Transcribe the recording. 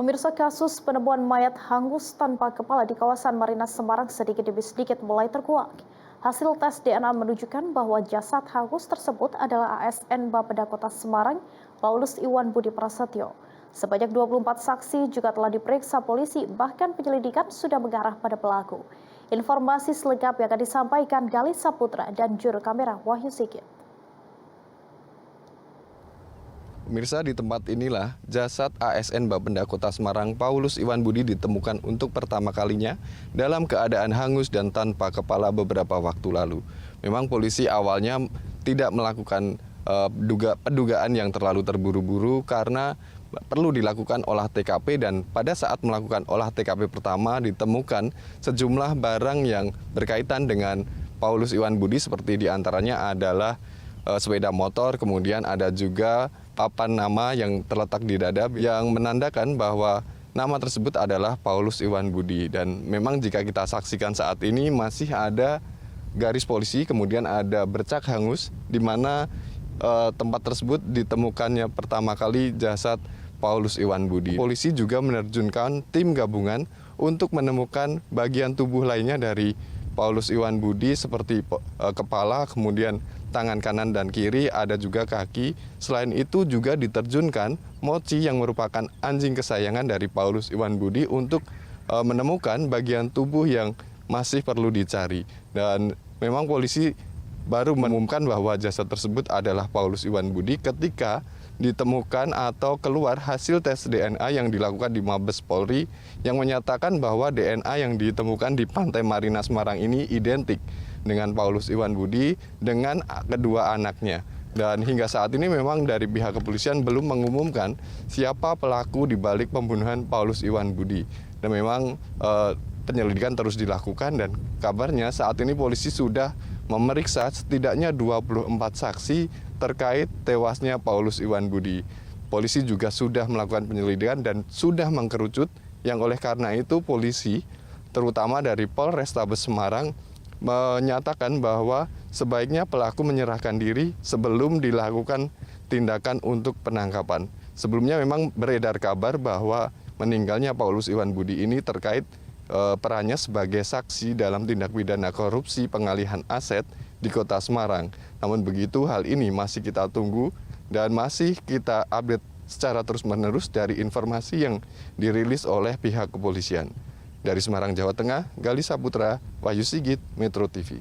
Pemirsa, kasus penemuan mayat hangus tanpa kepala di kawasan Marina Semarang sedikit demi sedikit mulai terkuak. Hasil tes DNA menunjukkan bahwa jasad hangus tersebut adalah ASN Bapeda Kota Semarang, Paulus Iwan Budi Prasetyo. Sebanyak 24 saksi juga telah diperiksa polisi, bahkan penyelidikan sudah mengarah pada pelaku. Informasi selengkapnya akan disampaikan Gali Saputra dan juru kamera Wahyu Sigit. Pemirsa, di tempat inilah jasad ASN Bapeda Kota Semarang Paulus Iwan Budi ditemukan untuk pertama kalinya dalam keadaan hangus dan tanpa kepala beberapa waktu lalu. Memang polisi awalnya tidak melakukan pendugaan yang terlalu terburu-buru karena perlu dilakukan olah TKP, dan pada saat melakukan olah TKP pertama ditemukan sejumlah barang yang berkaitan dengan Paulus Iwan Budi, seperti diantaranya adalah sepeda motor, kemudian ada juga papan nama yang terletak di dada yang menandakan bahwa nama tersebut adalah Paulus Iwan Budi. Dan memang jika kita saksikan saat ini masih ada garis polisi, kemudian ada bercak hangus di mana tempat tersebut ditemukannya pertama kali jasad Paulus Iwan Budi. Polisi juga menerjunkan tim gabungan untuk menemukan bagian tubuh lainnya dari Paulus Iwan Budi seperti kepala, kemudian tangan kanan dan kiri, ada juga kaki. Selain itu juga diterjunkan Mochi yang merupakan anjing kesayangan dari Paulus Iwan Budi untuk menemukan bagian tubuh yang masih perlu dicari. Dan memang polisi baru mengumumkan bahwa jasad tersebut adalah Paulus Iwan Budi ketika ditemukan atau keluar hasil tes DNA yang dilakukan di Mabes Polri yang menyatakan bahwa DNA yang ditemukan di Pantai Marina Semarang ini identik dengan Paulus Iwan Budi dengan kedua anaknya. Dan hingga saat ini memang dari pihak kepolisian belum mengumumkan siapa pelaku di balik pembunuhan Paulus Iwan Budi. Dan memang penyelidikan terus dilakukan, dan kabarnya saat ini polisi sudah memeriksa setidaknya 24 saksi terkait tewasnya Paulus Iwan Budi. Polisi juga sudah melakukan penyelidikan dan sudah mengkerucut, yang oleh karena itu polisi terutama dari Polrestabes Semarang menyatakan bahwa sebaiknya pelaku menyerahkan diri sebelum dilakukan tindakan untuk penangkapan. Sebelumnya memang beredar kabar bahwa meninggalnya Paulus Iwan Budi ini terkait perannya sebagai saksi dalam tindak pidana korupsi pengalihan aset di Kota Semarang. Namun begitu, hal ini masih kita tunggu dan masih kita update secara terus-menerus dari informasi yang dirilis oleh pihak kepolisian. Dari Semarang, Jawa Tengah, Gali Saputra, Wahyu Sigit, Metro TV.